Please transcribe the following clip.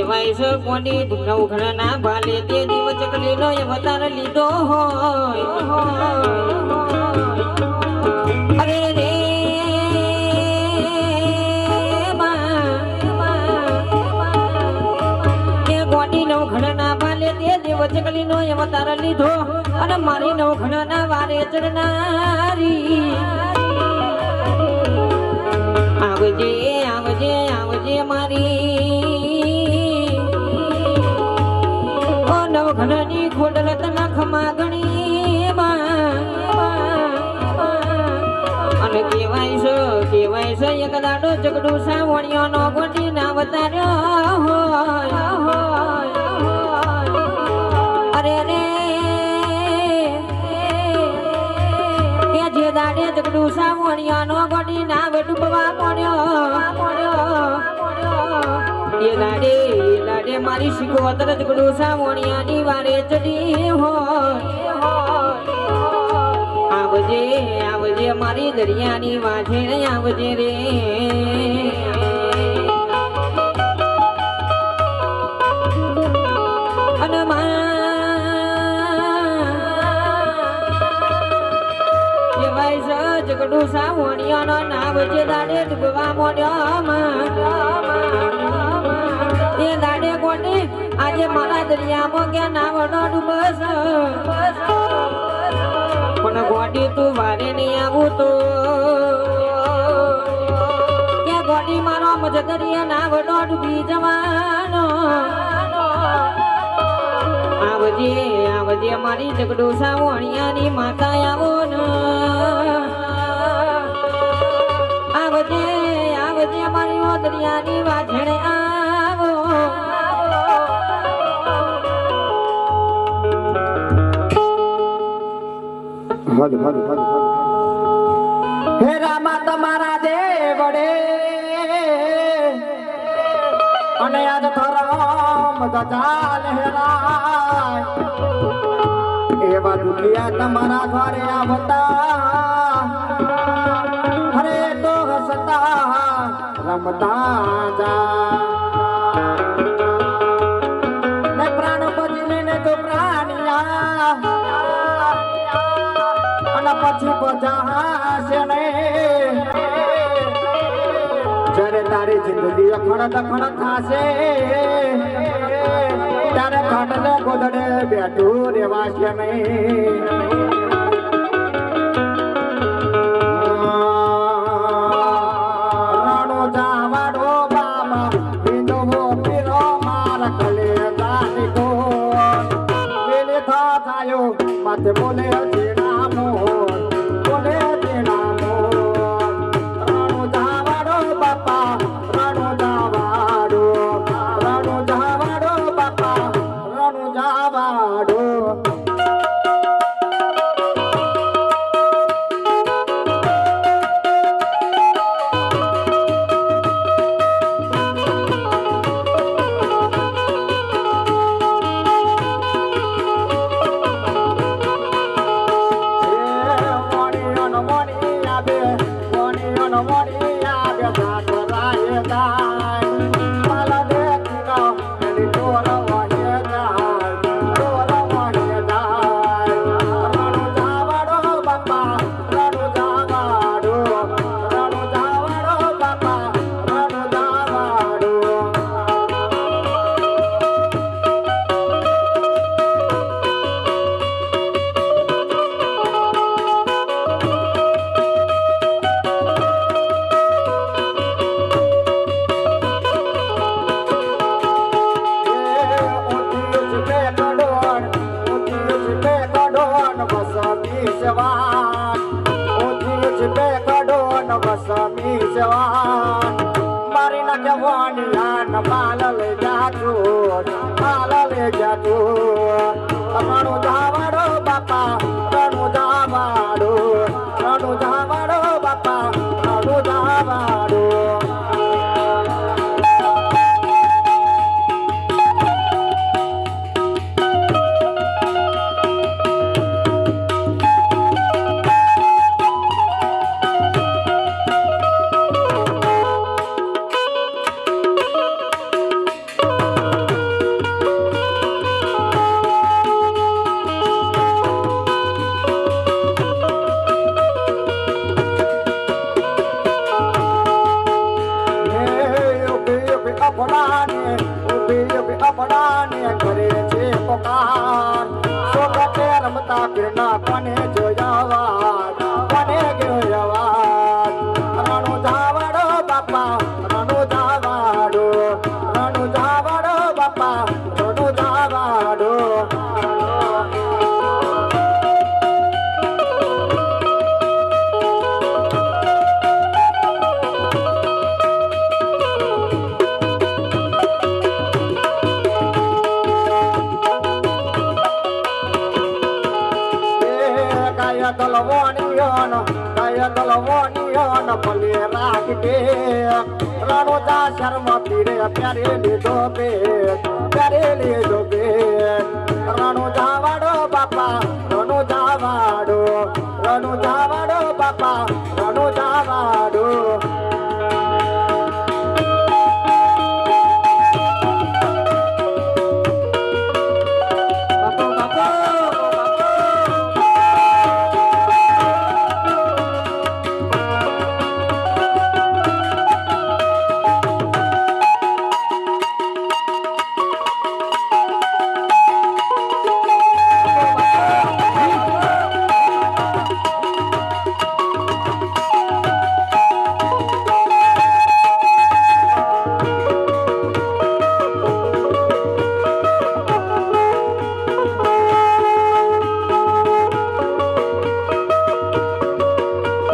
કેવાય છે કોની નવઘણા ભાલે તે દીવ ચકલીનો અવતાર લીધો હોય અરે રે કે કોની નવઘણા ભાલે તે દીવ ચકલીનો અવતાર લીધો અને મારી નવઘણા વારે ચડનારી આવજે આવજે આવજે મારી ઓ નવઘણાની ખોડલ તના ખમા ગણી અને કેવાય છે એક દાડો જગડું સાવણિયો નો ગોટી ના વતાર્યો હોય અરે રે કે જે દાડે જગડું સાવણિયો નો ગોટી ના ડૂબવા પડ્યો એ લાડે મારી શિકોતર જગડું સાવણિયાની વારે ચડી હોય આવજે આવજે મારી દરિયાની વાંચે આવજે રે અને જગડું સાવણિયાનો નામ જે દાડે ડૂબવા મોડ્યો એ દાડે કોને આજે મારા દરિયામાં કે નાવડો ડૂબસ પણ ગોડી તું વારે નહીં આવું તો કે ગોડી મારો મજ દરિયા નાવડો ડૂબી જવાનો આવજે આવજે મારી જગડું સાવણિયાની માતા આવો ને આવજે આવજે મારી દરિયાની વાજણે આવો હે રામા તમારા દેવડે અને આજ ધરમ ગજા લહેરાય એવા દુનિયા તમારા દ્વારે આવતા હરે તો હસતા રમતા જા ને પ્રાણ બદલે ને તો પ્રાણિયા અને પછી બજાશે ને જ્યારે તારી જિંદગી અખણ દખણ થાશે ત્યારે ખાટલે ગોદડે બેઠું રેવાશે નહીં માથે બોલે તેના મોર બોલે તેના મોર રાણો જાવાડો બાપા રાણો જાવાડો બાપા રાણો જાવાડો મારી ના જવાની લાન પાલ લે જાતું તમારું જાવાડો બાપા રણું જાવાડો બાપા રણું જાવાડો કોને જોયાવા કોને ગયોવા રણુ ધાવાડો બાપા રણુ ધાવાડો બાપા રણુ ધાવાડો દલવોનિયોન ભલે રાખે રણુજા શર્મ પીરે પ્યારે લીધો બે રણુજા